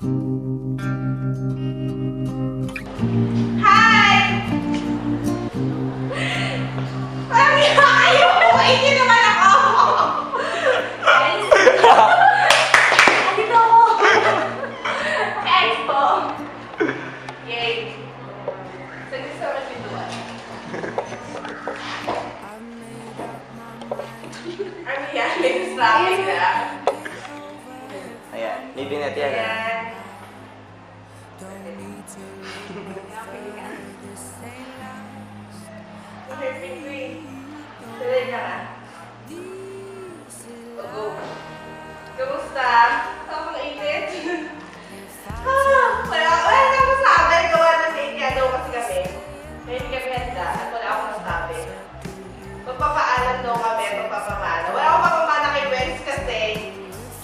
Hi! Parang ayaw mo! Hindi naman ako! Dito ako! Ex po! Yay! So, gusto mo pinduan? Ano yan? May traffic na. Ayan, libre na tiyan. Ayan. Okay, Pinguin. Tuloy ka na. Go. Kamusta? Sobrang init. Wala akong masabi. Gawa ng date nga daw kasi kami. Kaya hindi kami handa at wala akong masabi. Magpapaalam daw kami, magpapamana. Wala akong papamana kay Wens kasi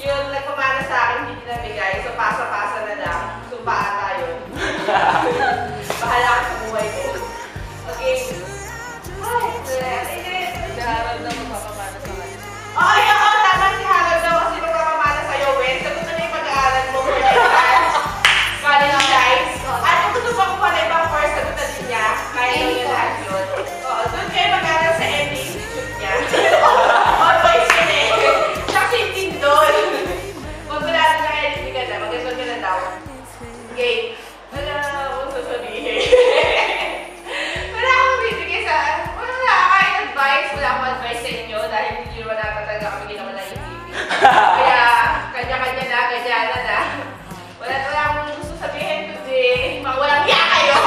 yung nagpamana sa akin hindi nabigay. So, pasa-pasa na lang. Sumpaan tayo. Bahala ka sa buhay ko. Okay. Ay, init. Si Harold na magpapamana sa kanya. Ay, oo, tama si Harold daw kasi magpapamana sa'yo, Wens. Sagot na yung pag-aaral mo for college guys. At kung gusto mo kung ano ibang course, sagot na din niya. Kaya yun yung lahat yun. Oo, doon kayo mag-aaral sa MD Institute niya. All boys yun eh. Tsaka si Tindol. Kung wala na kaya hindi ka na, mag-gasol ka na daw. Okay. Wala akong sasabihin. Wala akong bibigay sa... Wala kahit advice. Wala akong advice sa inyo dahil hindi naman nakataga kami ginawa na yung TV. Kaya, kanya-kanya na, kanya na. Wala akong gusto sabihin kundi walang hiya kayo!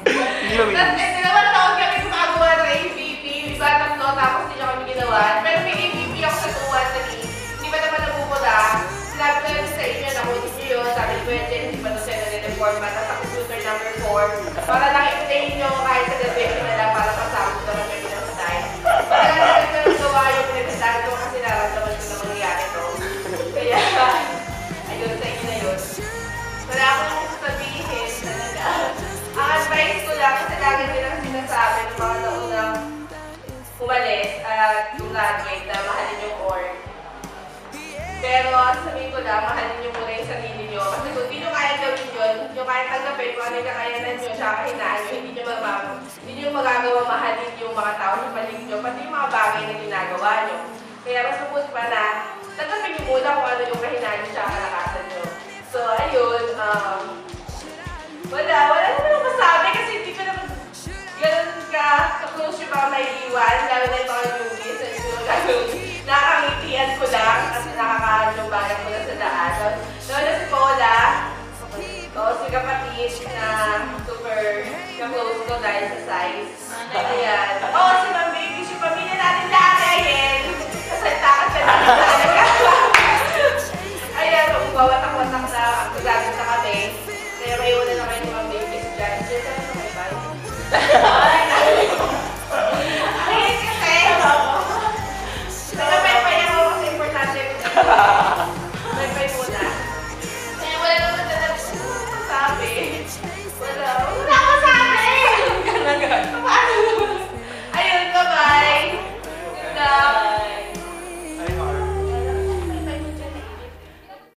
Hindi namin. Tapos dalawang taon kami gumagawa ng AVP, iba tatlo, tapos hindi niya kami ginawa. Pero may AVP ako sa 213, hindi pa naman nabubula. Sinabi ko lang sa inyo, nakunin niyo yun, sabi ko yun, hindi pa doon siya nare-reforma, tapos sa computer number 4, para lang iputahin niyo kahit sa graduation na lang, para pasabot naman kami ng style. Kaya namin ko yung gawa yung pinagsasabi ko kasi nararamdaman ko na mangyayari to. Kaya, ayun, sa inyo na yun. Wala akong sabihin talaga. Ang advice ko lang, kasi lagi nilang sinasabi ng mga naunang umalis at graduate na mahalin yung org. Pero sabihin ko lang, mahalin yung muna yung sarili nyo. Kasi kung hindi nyo kaya gawin yun, yung kaya tanggapin kung ano yung kakayanan nyo, tsaka kahinaan nyo, hindi nyo magagawa mahalin yung mga tao sa paligid nyo, pati yung mga bagay na ginagawa nyo. Kaya mas mapus pa na, tanggapin nyo muna kung ano yung kahinaan nyo, tsaka kalakasan nyo. So, ayun, wala naman ako masabi kasi hindi ko naman ganun ka-close yung mga may iwan, lalo na yung mga movies, so hindi ko gagawin. Nakakangitian ko lang at nakakalubayan ko lang sa daan. Lalo na si Paula, si kapatid na super ka-close ko dahil sa size. Ayan. Si